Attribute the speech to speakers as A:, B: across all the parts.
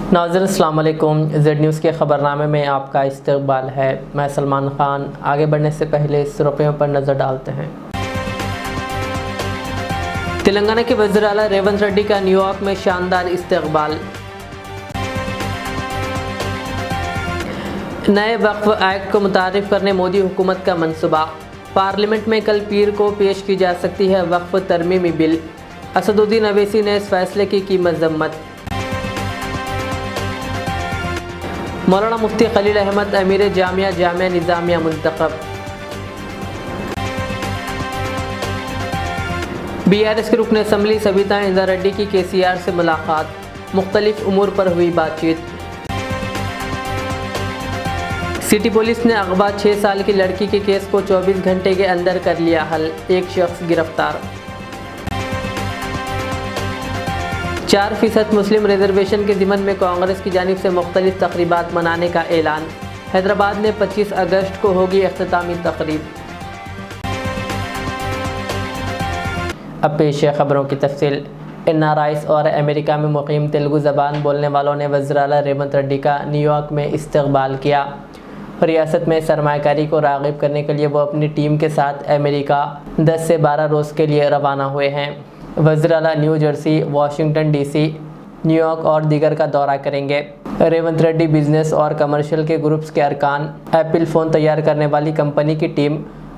A: नाज़रीन अस्सलाम वालेकुम। ज़ेड न्यूज़ के ख़बरनामे में आपका इस्तकबाल है। मैं सलमान ख़ान। आगे बढ़ने से पहले सुर्ख़ियों पर नज़र डालते हैं। तेलंगाना के वज़ीर आला रेवंत रेड्डी का न्यूयॉर्क में शानदार इस्तकबाल। नए वक्फ एक्ट को मुतारिफ करने मोदी हुकूमत का मंसूबा। पार्लियामेंट में कल पीर को पेश की जा सकती है वक्फ तरमीमी बिल। असदुद्दीन अवैसी ने इस फैसले की मज़म्मत। मौलाना मुफ्ती खलील अहमद अमीर जामिया निज़ामिया मुंतखब। BRS के रुकन असम्बली सविता इंदिरा रेड्डी की KCR से मुलाकात। मुख्तलिफ उमूर पर हुई बातचीत। सिटी पुलिस ने अगवा 6 साल की लड़की के केस को 24 घंटे के अंदर कर लिया हल। एक शख्स गिरफ्तार। 4% मुस्लिम रिजर्वेशन के ज़िमन में कांग्रेस की जानिब से मुख्तलिफ तकरीबात मनाने का ऐलान। हैदराबाद में 25 अगस्त को होगी इख्तितामी तकरीब। अब पेश है खबरों की तफसील। NRIs और अमेरिका में मुकीम तेलुगु ज़बान बोलने वालों ने वज़ीर आला रेवंत रेड्डी का न्यूयॉर्क में इस्तकबाल किया। रियासत में सरमायाकारी को राग़िब करने के लिए वो अपनी टीम के साथ अमेरिका 10 से 12 रोज़ के लिए रवाना हुए हैं। वज़ीर आला new Jersey, Washington DC, New York और दीगर का दौरा करेंगे। रेवंत रेड्डी बिजनेस और कमर्शियल के ग्रुप्स के अरकान, एप्पल फ़ोन तैयार करने वाली कंपनी की टीम,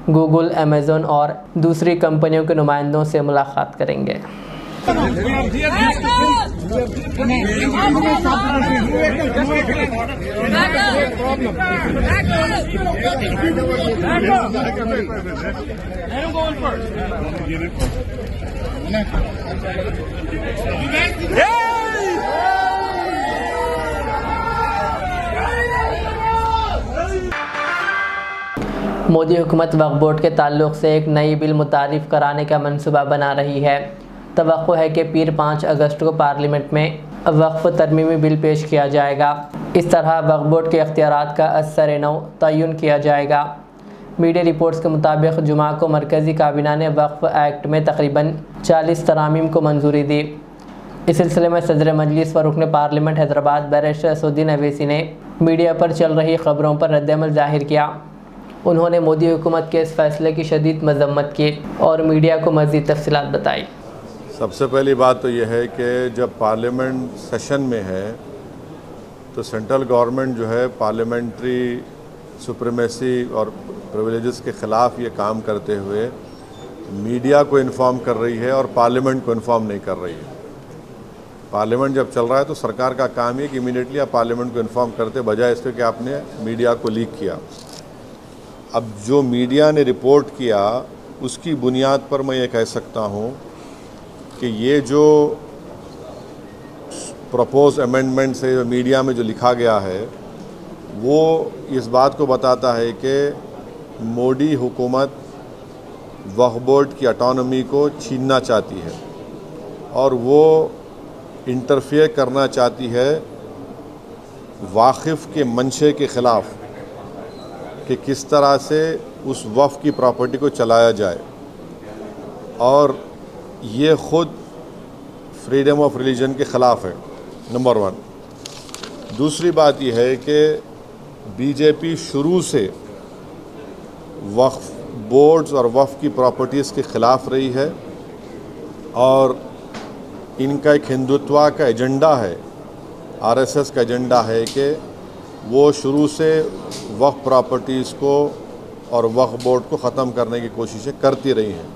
A: गूगल, अमेज़न और दूसरी कंपनियों के नुमाइंदों से मुलाकात करेंगे। मोदी हुकूमत वक्फ बोर्ड के ताल्लुक़ से एक नई बिल मुतारिफ कराने का मंसूबा बना रही है। तवक्को है कि पीर 5 अगस्त को पार्लियामेंट में वक्फ तरमीमी बिल पेश किया जाएगा। इस तरह वक्फ बोर्ड के इख्तियारात का असर नौ तयन किया जाएगा। मीडिया रिपोर्ट्स के मुताबिक जुमा को मरकज़ी काबीना ने वक्फ एक्ट में तकरीबन 40 तरामीम को मंजूरी दी। इस सिलसिले में सदर मजलिस व रुकन पार्लियामेंट हैदराबाद बैरिस्टर असदुद्दीन अवैसी ने मीडिया पर चल रही खबरों पर रद्दअमल ज़ाहिर किया। उन्होंने मोदी हुकूमत के इस फैसले की शदीद मज़म्मत की और मीडिया को मज़ीद तफसीलात बताई।
B: सबसे पहली बात तो यह है कि जब पार्लियामेंट सेशन में है तो सेंट्रल गवर्नमेंट जो है पार्लियामेंट्री सुप्रीमेसी और प्रिविलेजेस के ख़िलाफ़ ये काम करते हुए मीडिया को इन्फॉर्म कर रही है और पार्लियामेंट को इन्फॉर्म नहीं कर रही है। पार्लियामेंट जब चल रहा है तो सरकार का काम है कि इमीडिएटली आप पार्लियामेंट को इन्फॉर्म करते, बजाय इसके कि आपने मीडिया को लीक किया। अब जो मीडिया ने रिपोर्ट किया उसकी बुनियाद पर मैं ये कह सकता हूँ कि ये जो प्रपोज अमेंडमेंट से मीडिया में जो लिखा गया है वो इस बात को बताता है कि मोदी हुकूमत वक्फ बोर्ड की ऑटोनॉमी को छीनना चाहती है और वो इंटरफेयर करना चाहती है वाक़िफ़ के मंशे के ख़िलाफ़ कि किस तरह से उस वक्फ की प्रॉपर्टी को चलाया जाए। और ये ख़ुद फ्रीडम ऑफ रिलीजन के ख़िलाफ़ है, नंबर 1। दूसरी बात यह है कि बीजेपी शुरू से वक्फ बोर्ड्स और वक्फ की प्रॉपर्टीज़ के ख़िलाफ़ रही है और इनका एक हिंदुत्व का एजेंडा है, RSS का एजेंडा है कि वो शुरू से वक्फ प्रॉपर्टीज़ को और वक्फ बोर्ड को ख़त्म करने की कोशिशें करती रही हैं।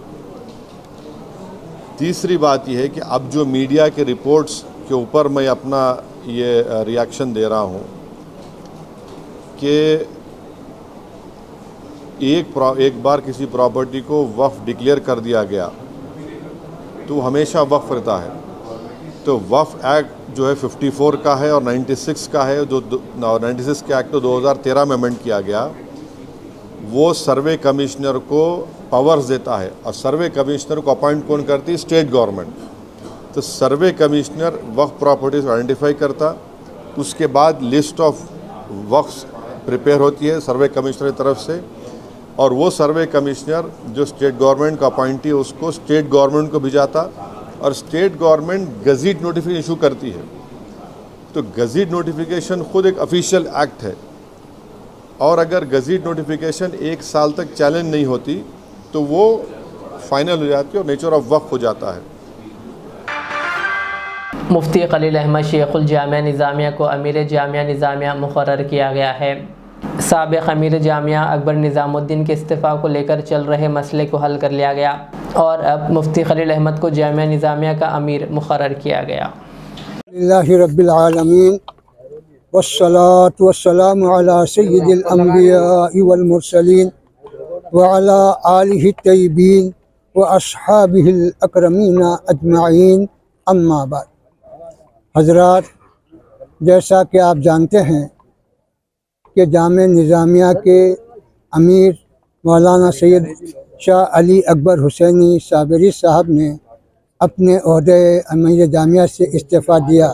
B: तीसरी बात यह है कि अब जो मीडिया के रिपोर्ट्स के ऊपर मैं अपना ये रिएक्शन दे रहा हूँ कि एक बार किसी प्रॉपर्टी को वक्फ डिक्लेयर कर दिया गया तो हमेशा वक्फ रहता है। तो वक्फ एक्ट जो है 54 का है और 96 का है, जो 96 के एक्ट तो 2013 में अमेंड किया गया। वो सर्वे कमिश्नर को पावर्स देता है और सर्वे कमिश्नर को अपॉइंट कौन करती है? State government. तो सर्वे कमिश्नर वक्फ प्रॉपर्टीज़ आइडेंटिफाई करता, उसके बाद लिस्ट ऑफ वक्फ प्रिपेयर होती है सर्वे कमिश्नर की तरफ से और वो सर्वे कमिश्नर जो स्टेट गवर्नमेंट का अपॉइंटी है उसको स्टेट गवर्नमेंट को भिजाता और स्टेट गवर्नमेंट गज़ीट नोटिफिकेशन इशू करती है। तो गज़ीट नोटिफिकेशन ख़ुद एक ऑफिशियल एक्ट है, और अगर गज़ीट नोटिफिकेशन 1 साल तक चैलेंज नहीं होती तो वो फाइनल हो जाती है और नेचर ऑफ वक्फ हो जाता है।
A: मुफ्ती खलील अहमद शेखुल जामिया निज़ामिया को अमीर जामिया निज़ामिया मुकर्रर किया गया है। साबिक़ अमीर जामिया अकबर निज़ामुद्दीन के इस्तीफ़ा को लेकर चल रहे मसले को हल कर लिया गया और अब मुफ्ती खलील अहमद को जामिया निज़ामिया का अमीर मुकर्रर किया गया।
C: अल्लाह रब्बिल आलमीन वस्सलातु वस्सलामु अला सय्यिदिल अंबिया वल मुरसलीन व अला आलिहि तय्यबीन व अस्हाबिहिल अकरमीन अजमाइन, अम्मा बाद। हज़रात, जैसा कि आप जानते हैं कि जामिया निज़ामिया के अमीर मौलाना सैयद शाह अली अकबर हुसैनी साबरी साहब ने अपने ओहदे अमीर जामिया से इस्तीफ़ा दिया।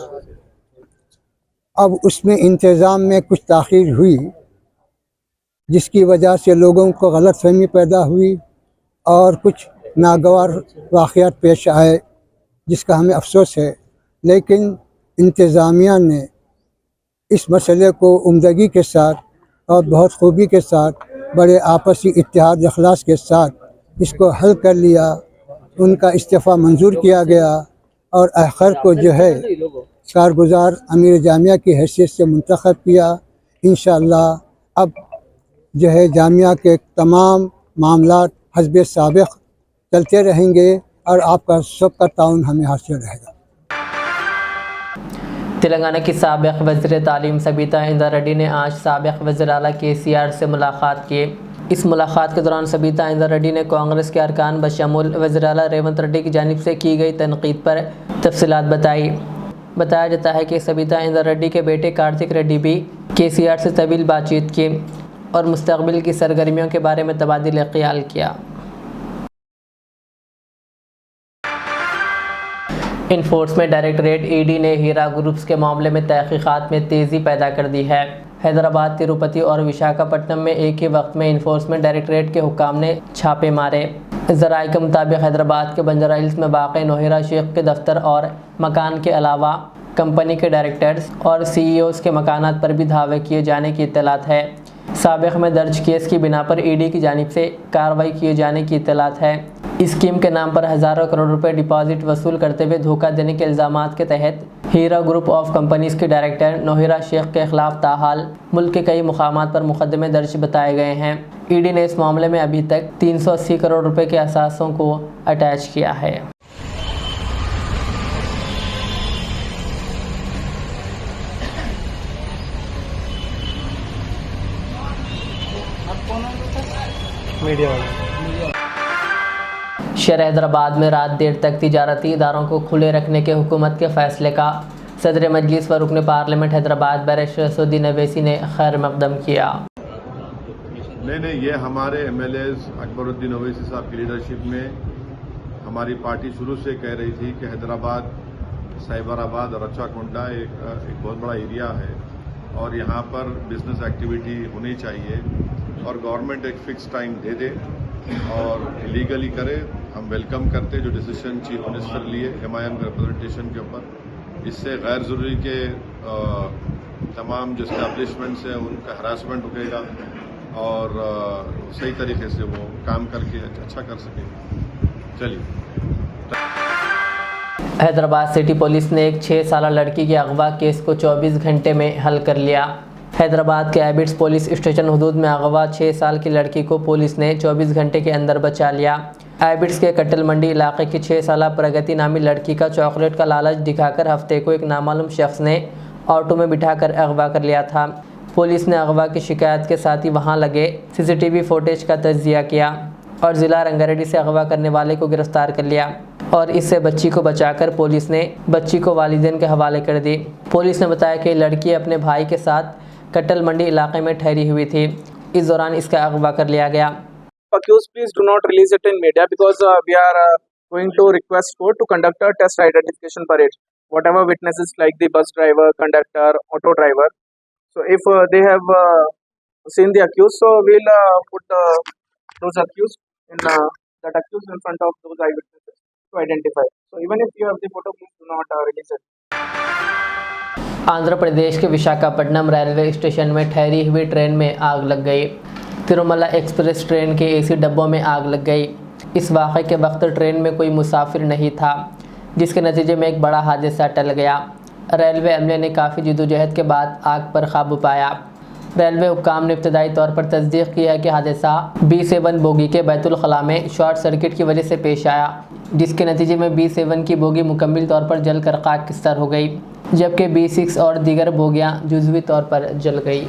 C: अब उसमें इंतज़ाम में कुछ ताख़ीर हुई, जिसकी वजह से लोगों को गलतफ़हमी पैदा हुई और कुछ नागवार वाक़यात पेश आए, जिसका हमें अफसोस है। लेकिन इंतज़ामिया ने इस मसले को उम्दगी के साथ और बहुत खूबी के साथ, बड़े आपसी इत्तेहाद अखलास के साथ इसको हल कर लिया। उनका इस्तीफ़ा मंजूर किया गया और आखिर को जो है कारगुज़ार अमीर जामिया की हैसियत से मुंतखब किया। इंशाअल्लाह अब जो है जामिया के तमाम मामलात हस्बे साबिक़ चलते रहेंगे और आपका सबका ताउन हमें हासिल रहेगा।
A: तेलंगाना की साबिक़ वज़ीर तालीम सबीता इंदा रेड्डी ने आज साबिक़ वज़ीर आला KCR से मुलाकात की। इस मुलाकात के दौरान सबीता इंदा रेड्डी ने कांग्रेस के अरकान बशमूल वज़ीर आला रेवंत रेड्डी की जानिब से की गई तनकीद पर तफसीलात बताई। बताया जाता है कि सबीता इंदा रेड्डी के बेटे कार्तिक रेड्डी भी KCR से तवील बातचीत की और मुस्तक़बिल की सरगर्मियों के बारे में तबादिल ख़याल किया। इन्फोर्समेंट डायरेक्टरेट ED ने हीरा ग्रुप्स के मामले में तहक़ीक़ात में तेज़ी पैदा कर दी है। हैदराबाद, तिरुपति और विशाखापट्टनम में एक ही वक्त में इन्फोर्समेंट डायरेक्टरेट के हुक्काम ने छापे मारे। ज़राए के मुताबिक हैदराबाद के बंजारा हिल्स में वाक़े नोहिरा शेख के दफ्तर और मकान के अलावा कंपनी के डायरेक्टर्स और CEOs के मकानात पर भी धावे किए जाने की इत्तलात है। साबिक़ में दर्ज केस की बिना पर ED की जानिब से कार्रवाई किए जाने की इत्तलात है। स्कीम के नाम पर हज़ारों करोड़ रुपए डिपॉजिट वसूल करते हुए धोखा देने के इल्ज़ामात के तहत हीरा ग्रुप ऑफ कंपनीज़ के डायरेक्टर नोहिरा शेख के ख़िलाफ़ ताहाल मुल्क के कई मुक़ामात पर मुक़दमे दर्ज बताए गए हैं। ED ने इस मामले में अभी तक 380 करोड़ रुपए के असासों को अटैच किया है। शहर हैदराबाद में रात देर तक तिजारती इदारों को खुले रखने के हुकूमत के फ़ैसले का सदर मजलिस व रुकन पार्लियामेंट हैदराबाद बैरिस्टर असदुद्दीन अवैसी ने खैर मकदम किया।
B: नहीं, ये हमारे MLAs अकबरुद्दीन ओवैसी साहब की लीडरशिप में हमारी पार्टी शुरू से कह रही थी कि हैदराबाद, साइबराबाद और रच्चाकोंडा एक बहुत बड़ा एरिया है और यहाँ पर बिजनेस एक्टिविटी होनी चाहिए और गवर्नमेंट एक फ़िक्स टाइम दे दे और लीगली करे। हम वेलकम करते जो डिसीजन चीफ मिनिस्टर लिए MIM के रिप्रेजेंटेशन के ऊपर। इससे गैर ज़रूरी के तमाम जो इस्टेब्लिशमेंट्स हैं उनका हरासमेंट रुकेगा और सही तरीके से वो काम करके अच्छा कर सकेंगे। चलिए।
A: हैदराबाद सिटी पुलिस ने एक 6 साला लड़की के अगवा केस को 24 घंटे में हल कर लिया। हैदराबाद के एबिट्स पुलिस स्टेशन हदूद में अगवा 6 साल की लड़की को पुलिस ने 24 घंटे के अंदर बचा लिया। एबिट्स के कट्टल मंडी इलाके की 6 साला प्रगति नामी लड़की का चॉकलेट का लालच दिखाकर हफ्ते को एक नामालूम शख्स ने ऑटो में बिठाकर अगवा कर लिया था। पुलिस ने अगवा की शिकायत के साथ ही वहां लगे CCTV फुटेज का तज्जिया किया और ज़िला रंगारेड्डी से अगवा करने वाले को गिरफ्तार कर लिया और इससे बच्ची को बचाकर पुलिस ने बच्ची को वालिदैन के हवाले कर दी। पुलिस ने बताया कि लड़की अपने भाई के साथ कट्टल मंडी इलाके में ठहरी हुई थी। इस दौरान इसका अगवा कर लिया गया।
D: Accused, please do not release it in media because we are going to request court to conduct a test identification parade. Whatever witnesses like the bus driver, conductor, auto driver. So if they have seen the accused, so we'll put those accused in that accused in front of those eyewitnesses to identify. So even if you have the photo, please do not release it.
A: Andhra Pradesh के Visakhapatnam railway station में ठहरी हुई train में आग लग गई। Tirumala express train के AC डब्बों में आग लग गई। इस वाक़े के वक्त ट्रेन में कोई मुसाफिर नहीं था, जिसके नतीजे में एक बड़ा हादसा टल गया। रेलवे अमले ने काफ़ी जद्दोजहद के बाद आग पर काबू पाया। रेलवे हुक्काम ने इब्तदाई तौर पर तस्दीक की है कि हादसा B7 बोगी के बैतुल खला में शॉर्ट सर्किट की वजह से पेश आया, जिसके नतीजे में B7 की बोगी मुकम्मल तौर पर जलकर खाकिस्तार हो गई, जबकि B6 और दीगर बोगियां जुज़वी तौर पर जल गई।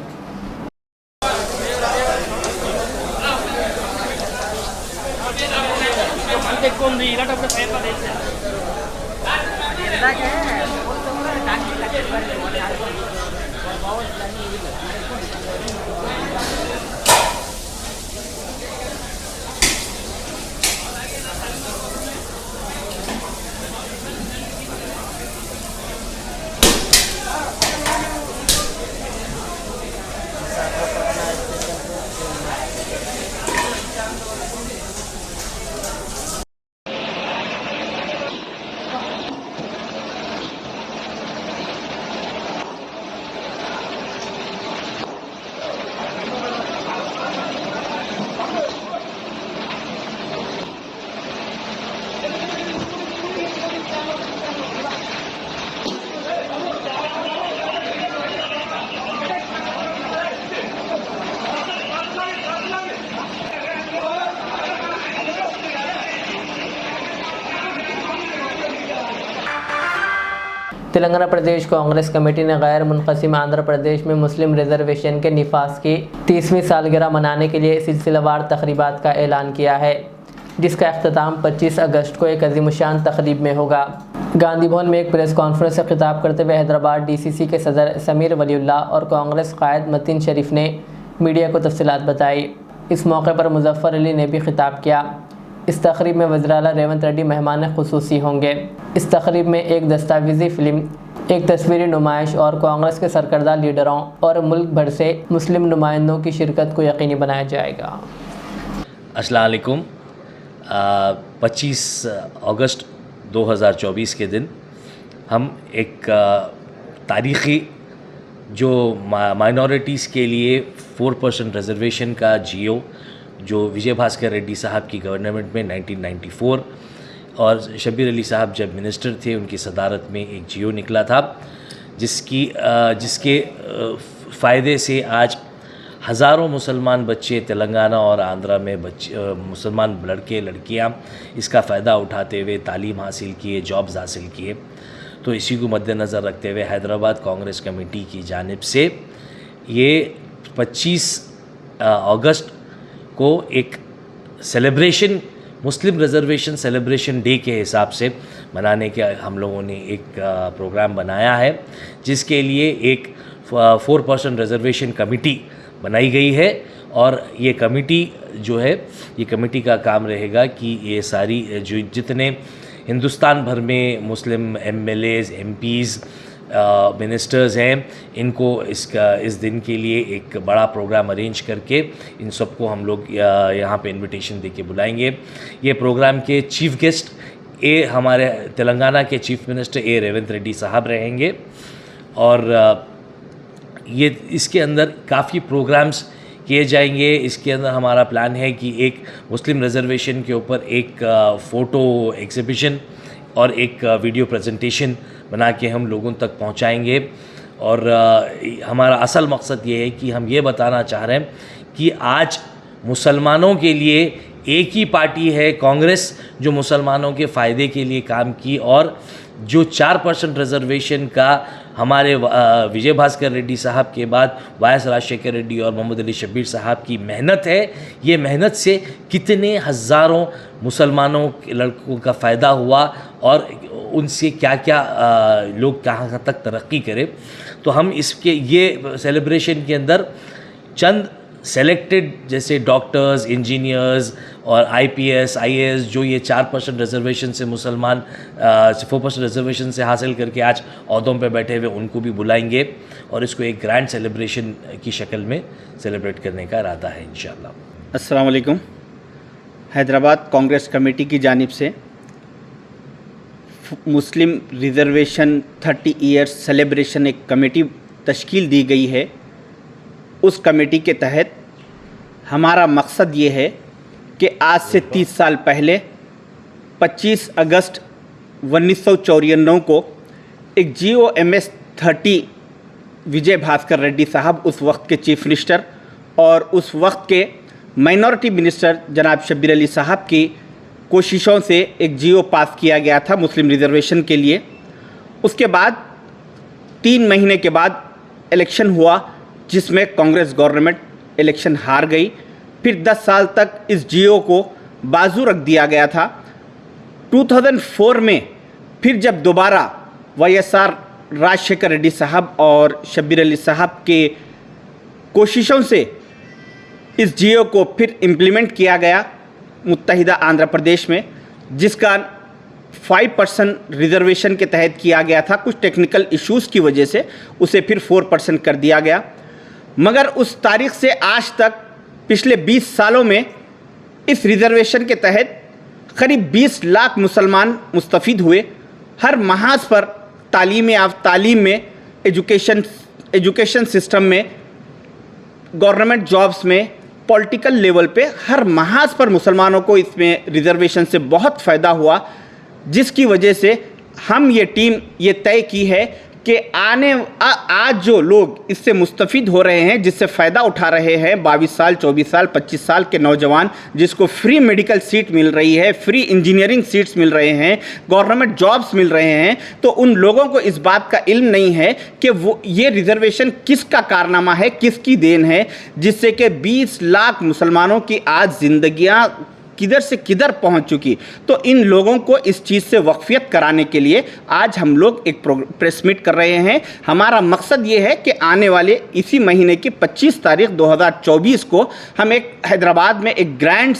A: तेलंगाना प्रदेश कांग्रेस कमेटी ने गैर मुनक़सिम आंध्र प्रदेश में मुस्लिम रिजर्वेशन के निफाज की 30वीं सालगिरह मनाने के लिए सिलसिलेवार तक़रीबात का ऐलान किया है, जिसका अख्ताम 25 अगस्त को एक अज़ीमुशान तक़रीब में होगा। गांधी भवन में एक प्रेस कॉन्फ्रेंस से खिताब करते हुए हैदराबाद DCC के सदर समीर वलीउल्लाह और कांग्रेस कायद मतीन शरीफ ने मीडिया को तफसीलात बताई। इस मौके पर मुजफ्फर अली ने भी खिताब किया। इस तकरीब में वज़ीर आला रेवंत रेड्डी मेहमान खुसूसी होंगे। इस तकरीब में एक दस्तावेज़ी फ़िल्म, एक तस्वीरी नुमाइश और कांग्रेस के सरकर्दा लीडरों और मुल्क भर से मुस्लिम नुमाइंदों की शिरकत को यकीनी बनाया जाएगा।
E: अस्सलाम वालेकुम। 25 अगस्त 2024 के दिन हम एक तारीख़ी जो माइनॉरिटीज़ के लिए 4% रिजर्वेशन का GO जो विजय भास्कर रेड्डी साहब की गवर्नमेंट में 1994 और शब्बीर अली साहब जब मिनिस्टर थे उनकी सदारत में एक GO निकला था, जिसके फ़ायदे से आज हज़ारों मुसलमान बच्चे तेलंगाना और आंध्रा में मुसलमान लड़के लड़कियां इसका फ़ायदा उठाते हुए तालीम हासिल किए, जॉब्स हासिल किए। तो इसी को मद्देनज़र रखते हुए हैदराबाद कांग्रेस कमेटी की जानिब से ये 25 अगस्त को एक सेलिब्रेशन, मुस्लिम रिजर्वेशन सेलिब्रेशन डे के हिसाब से मनाने के हम लोगों ने एक प्रोग्राम बनाया है, जिसके लिए एक 4% रिजर्वेशन कमेटी बनाई गई है। और ये कमेटी जो है, ये कमेटी का काम रहेगा कि ये सारी जो जितने हिंदुस्तान भर में मुस्लिम MLAs, MPs, मिनिस्टर्स हैं, इनको इस दिन के लिए एक बड़ा प्रोग्राम अरेंज करके इन सबको हम लोग यहाँ पे इनविटेशन दे के बुलाएंगे। ये प्रोग्राम के चीफ़ गेस्ट हमारे तेलंगाना के चीफ़ मिनिस्टर रेवंत रेड्डी साहब रहेंगे। और ये इसके अंदर काफ़ी प्रोग्राम्स किए जाएंगे। इसके अंदर हमारा प्लान है कि एक मुस्लिम रिजर्वेशन के ऊपर एक फ़ोटो एग्ज़िबिशन और एक वीडियो प्रेजेंटेशन बना के हम लोगों तक पहुंचाएंगे। और हमारा असल मकसद ये है कि हम ये बताना चाह रहे हैं कि आज मुसलमानों के लिए एक ही पार्टी है कांग्रेस, जो मुसलमानों के फ़ायदे के लिए काम की, और जो 4% रिजर्वेशन का हमारे विजय भास्कर रेड्डी साहब के बाद YS राजशेखर रेड्डी और मोहम्मद अली शब्बीर साहब की मेहनत है। ये मेहनत से कितने हज़ारों मुसलमानों के लड़कों का फ़ायदा हुआ और उनसे क्या क्या लोग कहाँ तक तरक्की करें। तो हम इसके ये सेलिब्रेशन के अंदर चंद सेलेक्टेड जैसे डॉक्टर्स, इंजीनियर्स और IPS, IAS जो ये 4% रिजर्वेशन से मुसलमान 4% रिजर्वेशन से हासिल करके आज ओहदों पे बैठे हुए, उनको भी बुलाएंगे और इसको एक ग्रैंड सेलिब्रेशन की शक्ल में सेलिब्रेट करने का इरादा है इंशाअल्लाह।
F: अस्सलाम वालेकुम। हैदराबाद कांग्रेस कमेटी की जानिब से मुस्लिम रिजर्वेशन 30 ईयर्स सेलिब्रेशन एक कमेटी तश्कील दी गई है। उस कमेटी के तहत हमारा मकसद ये है कि आज से 30 साल पहले 25 अगस्त 1994 को एक GOMS 30 विजय भास्कर रेड्डी साहब उस वक्त के चीफ मिनिस्टर और उस वक्त के माइनॉरिटी मिनिस्टर जनाब शब्बीर अली साहब की कोशिशों से एक GO पास किया गया था मुस्लिम रिजर्वेशन के लिए। उसके बाद 3 महीने के बाद इलेक्शन हुआ जिसमें कांग्रेस गवर्नमेंट इलेक्शन हार गई। फिर 10 साल तक इस GO को बाजू रख दिया गया था। 2004 में फिर जब दोबारा YSR राजशेखर रेड्डी साहब और शब्बीर अली साहब के कोशिशों से इस GO को फिर इम्प्लीमेंट किया गया मुत्तहिदा आंध्र प्रदेश में, जिसका 5% रिजर्वेशन के तहत किया गया था। कुछ टेक्निकल इश्यूज़ की वजह से उसे फिर 4% कर दिया गया। मगर उस तारीख से आज तक पिछले 20 सालों में इस रिजर्वेशन के तहत करीब 20 लाख मुसलमान मुस्तफ़ीद हुए। हर महाज पर तालीम में एजुकेशन सिस्टम में, गवर्नमेंट जॉब्स में, पॉलिटिकल लेवल पे हर महाज पर मुसलमानों को इसमें रिजर्वेशन से बहुत फ़ायदा हुआ, जिसकी वजह से हम ये टीम ये तय की है कि आज जो लोग इससे मुस्तफ़ीद हो रहे हैं, जिससे फ़ायदा उठा रहे हैं 22 साल 24 साल 25 साल के नौजवान, जिसको फ्री मेडिकल सीट मिल रही है, फ्री इंजीनियरिंग सीट्स मिल रहे हैं, गवर्नमेंट जॉब्स मिल रहे हैं, तो उन लोगों को इस बात का इल्म नहीं है कि वो ये रिजर्वेशन किसका कारनामा है, किसकी देन है, जिससे कि 20 लाख मुसलमानों की आज ज़िंदगियाँ किधर से किधर पहुंच चुकी। तो इन लोगों को इस चीज़ से वाकफियत कराने के लिए आज हम लोग एक प्रेस मीट कर रहे हैं। हमारा मकसद ये है कि आने वाले इसी महीने की 25 तारीख 2024 को हम एक हैदराबाद में एक ग्रैंड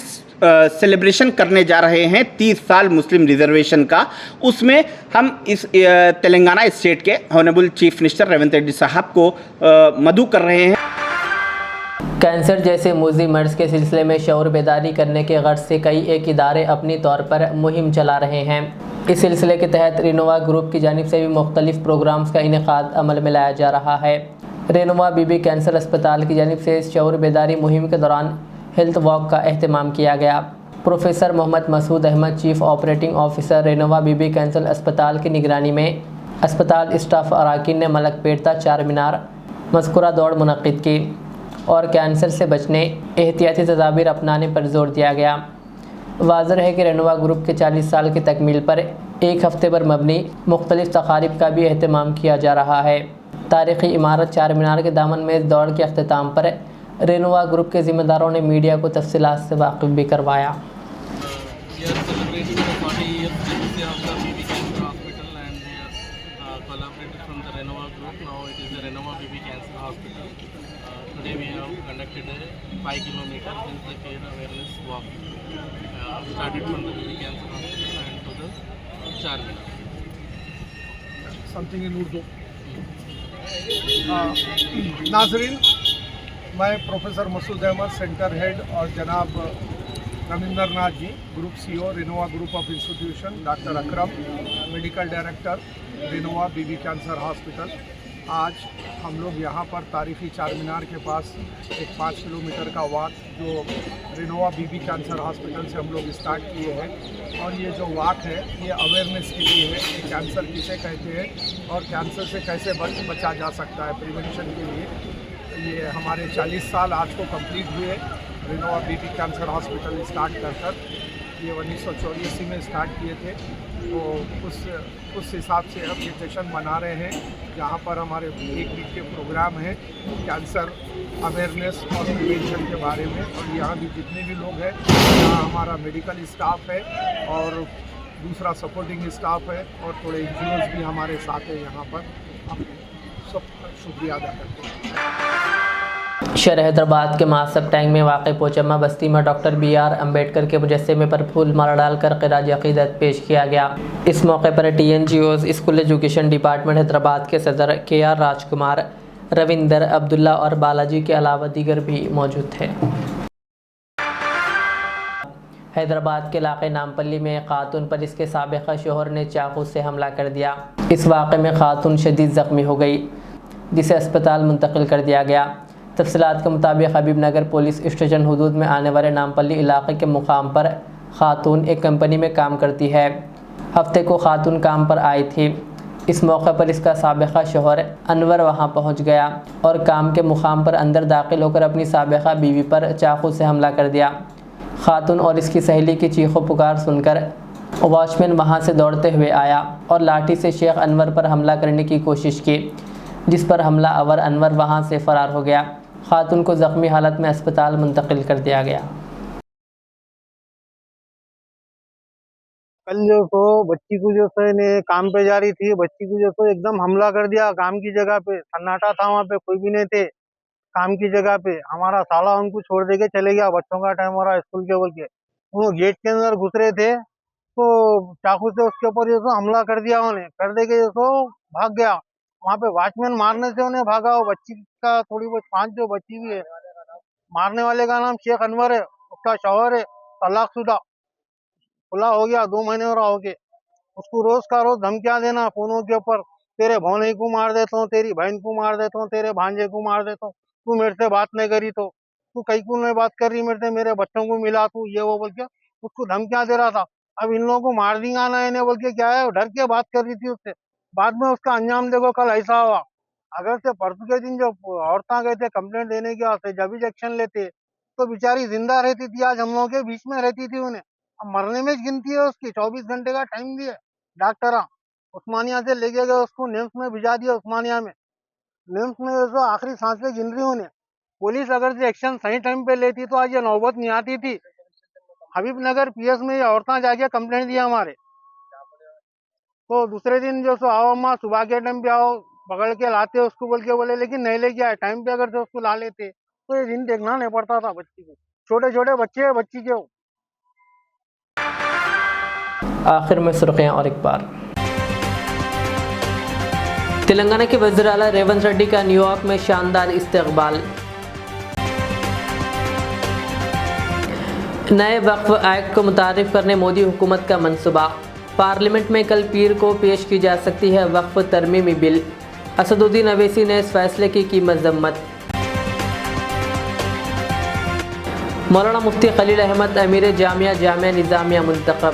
F: सेलिब्रेशन करने जा रहे हैं 30 साल मुस्लिम रिजर्वेशन का। उसमें हम इस तेलंगाना स्टेट के honourable chief minister Revanth Reddy साहब को मदऊ कर रहे हैं।
A: कैंसर जैसे मुज़ी मर्ज़ के सिलसिले में शऊर बेदारी करने के गर्ज से कई एक इदारे अपनी तौर पर मुहिम चला रहे हैं। इस सिलसिले के तहत रेनोवा ग्रुप की जानिब से भी मुख्तलिफ प्रोग्राम्स का इनेकाद अमल में लाया जा रहा है। रेनोवा बीबी कैंसर अस्पताल की जानिब से शऊर बेदारी मुहिम के दौरान हेल्थ वॉक का अहतमाम किया गया। Professor Mohammad Masood Ahmed, chief operating officer Renova BB cancer अस्पताल की निगरानी में अस्पताल स्टाफ अराकीन ने मलकपेटा चार मीनार मज़कूरा दौड़ मुनक़्क़िद की और कैंसर से बचने एहतियाती तदाबीर अपनाने पर जोर दिया गया। वाज़ेह है कि रेनोवा ग्रुप के 40 साल की तकमील पर एक हफ़्ते पर मबनी मुख्तलिफ तक़ारीब का भी अहतमाम किया जा रहा है। तारीख़ी इमारत चार मीनार के दामन में इस दौड़ के अख्तिताम पर रेनोवा ग्रुप के ज़िम्मेदारों ने मीडिया को तफसीलात से वाकिफ़ भी करवाया।
G: Today we have conducted a 5 kilometer health care awareness walk. Started from the BB Cancer Hospital and to the Charminar.
H: Something in Urdu. नाज़रीन, मैं professor Masood Ahmed, centre head, और जनाब Ravindra Nath ji, group CEO Renova group of institution, doctor Akram, medical director Renova BB cancer hospital. आज हम लोग यहाँ पर तारीख़ी चार मीनार के पास एक 5 किलोमीटर का वॉक जो रेनोवा बीबी कैंसर हॉस्पिटल से हम लोग स्टार्ट किए हैं। और ये जो वॉक है ये अवेयरनेस के लिए है कि कैंसर किसे कहते हैं और कैंसर से कैसे बचा जा सकता है, प्रिवेंशन के लिए। ये हमारे 40 साल आज को कंप्लीट हुए Renova BB cancer hospital start कर ये 1984 में स्टार्ट किए थे। तो उस हिसाब से हम ये सेशन मना रहे हैं जहाँ पर हमारे एक वीक के प्रोग्राम हैं कैंसर अवेयरनेस और प्रिवेंशन के बारे में। और यहाँ भी जितने भी लोग हैं, यहाँ हमारा मेडिकल स्टाफ है और दूसरा सपोर्टिंग स्टाफ है और थोड़े NGOs भी हमारे साथ हैं यहाँ पर। हम सब शुक्रिया अदा करते हैं।
A: शहर हैदराबाद के मासब टैंक में वाक़ पोचम्मा बस्ती में डॉक्टर BR अम्बेडकर के मुजस्समे पर फूल माला डालकर ख़िराज अक़ीदत पेश किया गया। इस मौके पर TNGOs, school education department Hyderabad के सदर KR राजकुमार, रविंदर, अब्दुल्ला और बालाजी के अलावा दीगर भी मौजूद थे। हैदराबाद के इलाके नामपल्ली में एक खातून पर इसके साबिक़ा शोहर ने चाकू से हमला कर दिया। इस वाक़े में खातून शदीद ज़ख्मी हो गई, जिसे अस्पताल मुंतकिल कर दिया गया। तफसीलात के मुताबिक हबीबनगर पुलिस स्टेशन हदूद में आने वाले नामपल्ली इलाके के मुकाम पर खातून एक कंपनी में काम करती है। हफ्ते को खातून काम पर आई थी। इस मौके पर इसका साबिक़ा शोहर अनवर वहां पहुंच गया और काम के मुकाम पर अंदर दाखिल होकर अपनी साबिक़ा बीवी पर चाकू से हमला कर दिया। खातून और इसकी सहेली की चीखों पुकार सुनकर वॉचमैन वहां से दौड़ते हुए आया और लाठी से शेख अनवर पर हमला करने की कोशिश की, जिस पर हमलावर अनवर वहां से फ़रार हो गया। खातून को ज़ख्मी हालत में अस्पताल मुंतकिल कर दिया गया।
I: कल जो सो बच्ची को जो सो ने काम पे जा रही थी, बच्ची को जो सो एकदम हमला कर दिया काम की जगह पे। सन्नाटा था, वहाँ पे कोई भी नहीं थे काम की जगह पे। हमारा साला उनको छोड़ दे के चले गया, बच्चों का टाइम हो रहा है स्कूल के बोल के। वो गेट के अंदर घुस रहे थे तो चाकू से उसके ऊपर जो सो हमला कर दिया, उन्हें कर दे के जो सो भाग गया। वहाँ पे वॉचमैन मारने से उन्हें भागा। वो बच्ची का थोड़ी बहुत 5 जो बच्ची भी है। मारने वाले का नाम शेख अनवर है, उसका शौहर है, तलाकशुदा, खुला हो गया 2 महीने हो रहा हो गए। उसको रोज का रोज धमकियां देना फोनों के ऊपर, तेरे भौने को मार देता हूँ, तेरी बहन को मार देता हूँ, तेरे भांजे को मार देता हूँ, तू मेरे से बात नहीं करी तो, तू कहीं को नहीं बात कर रही मेरे से, मेरे बच्चों को मिला तू, ये वो बोल के उसको धमकियां दे रहा था। अब इन लोगों को मार देंगे ना इन्हें बोल के क्या है, डर के बात कर रही थी उससे। बाद में उसका अंजाम देखो कल ऐसा हुआ। अगर से परसों के दिन जो औरतें गए थे कंप्लेंट देने के वास्ते, जब भी एक्शन लेते तो बेचारी जिंदा रहती थी, आज हम लोगों के बीच में रहती थी। उन्हें अब मरने में गिनती है उसकी, 24 घंटे का टाइम दिया डॉक्टर। उस्मानिया से लेके गए उसको, निम्स में भिजा दिया उस्मानिया में। निम्स में जो आखिरी सांस पे गिन रही उन्हें। पुलिस अगर से एक्शन सही टाइम पे लेती तो आज ये नौबत नहीं आती थी। हबीबनगर पीएस में ये औरतें जाके कंप्लेंट दिया हमारे, तो दूसरे दिन जो सो आओ अम्मा सुबह के टाइम पे आओ, पकड़ के लाते उसको बोल के बोले, लेकिन नहीं लेके आए। टाइम पे अगर से उसको ला लेते तो ये दिन देखना नहीं पड़ता था बच्ची को। छोटे छोटे बच्चे हैं बच्ची के।
A: आखिर में सुर्खियां और एक बार। तेलंगाना के वज़ीर आला रेवंत रेड्डी का न्यूयॉर्क में शानदार इस्तकबाल। नए वक्फ एक्ट को मुतारिफ करने मोदी हुकूमत का मंसूबा। पार्लियामेंट में कल पीर को पेश की जा सकती है वक्फ तरमीमी बिल। असदुद्दीन अवैसी ने इस फैसले की मजम्मत। मौलाना मुफ्ती खलील अहमद अमीर जामिया निज़ामिया मुंतखब।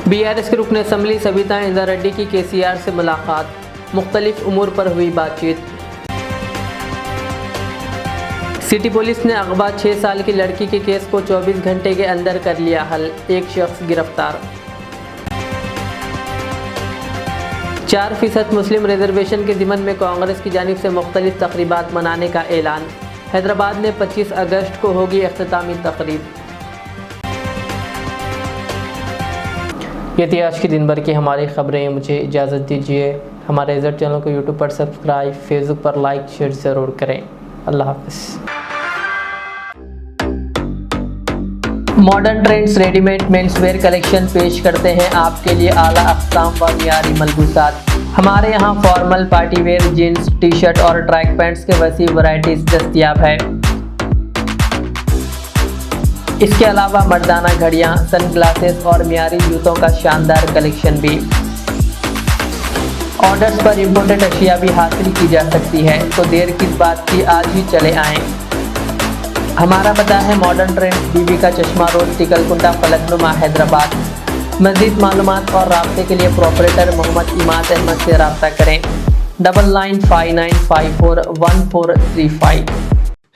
A: BRS के रुकन असम्बली सविता इंदिरा रेड्डी की KCR से मुलाकात। मुख्तलिफ उमूर पर हुई बातचीत। सिटी पुलिस ने अगवा 6 साल की लड़की के केस को 24 घंटे के अंदर कर लिया हल। एक शख्स गिरफ्तार। 4% मुस्लिम रिजर्वेशन के ज़िमन में कांग्रेस की जानिब से मुख्तलिफ तकरीबात मनाने का ऐलान। हैदराबाद में 25 अगस्त को होगी इख्तितामी तकरीब। ये थी आज की दिन भर की हमारी खबरें। मुझे इजाज़त दीजिए। हमारे इज़्ज़त चैनल को यूट्यूब पर सब्सक्राइब, फेसबुक पर लाइक शेयर ज़रूर करें। अल्लाह हाफ़िज़। Modern trends readymade menswear collection पेश करते हैं आपके लिए आला अक़साम व मियारी मलबूसात। हमारे यहाँ formal, party wear, jeans, T shirt और ट्रैक पैंट्स के वसी वैरायटीज़ दस्तयाब है। इसके अलावा मर्दाना घड़ियाँ, सन ग्लासेस और मियारी जूतों का शानदार कलेक्शन भी। ऑर्डर्स पर इम्पोर्टेड अशिया भी हासिल की जा सकती है, तो देर किस बात की, आज ही चले आएँ। हमारा पता है मॉडर्न ट्रेंड्स, बीबी का चश्मा रोड, टिकलकुंडा, फलकनुमा, हैदराबाद। मज़ीद मालूमात और राब्ते के लिए प्रोपरेटर मोहम्मद इमाद अहमद से रब्ता करें। 9959541435।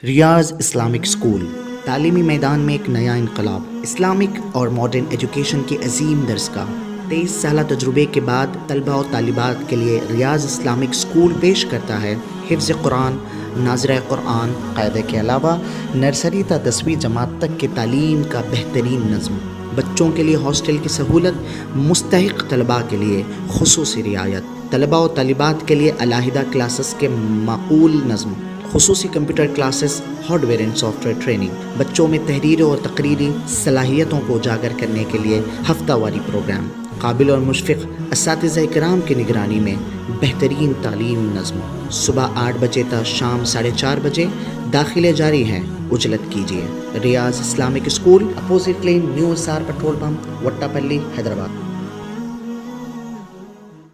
J: रियाज इस्लामिक स्कूल, तालीमी मैदान में एक नया इनकलाब। इस्लामिक और मॉडर्न एजुकेशन के अजीम दरसगाह। 23 साल तजुर्बे के बाद तलबा और तालिबात के लिए रियाज इस्लामिक स्कूल पेश करता है हिफ्ज़ कुरान, नाज़िरा कुरान क़ायदे के अलावा नर्सरी ता 10वीं जमात तक के तालीम का बेहतरीन नज़्म। बच्चों के लिए हॉस्टल की सहूलत, मुस्तहिक़ तलबा के लिए खुसूसी रियायत। तलबा और तालिबात के लिए अलहदा क्लासेस के माकूल नज़्म, खुसूसी computer classes, hardware and software training. बच्चों में तहरीर और तकरीरी सलाहियतों को उजागर करने के लिए हफ्तावारी प्रोग्राम। काबिल और मुशफ़िक़ असातिज़ा इकराम की निगरानी में बेहतरीन तालीम नज़्म। सुबह 8 बजे तक शाम 4:30 बजे दाखिले जारी हैं, उजलत कीजिए। Riyaz Islamic school, opposite lane, new SR petrol pump, Vattapalli, Hyderabad.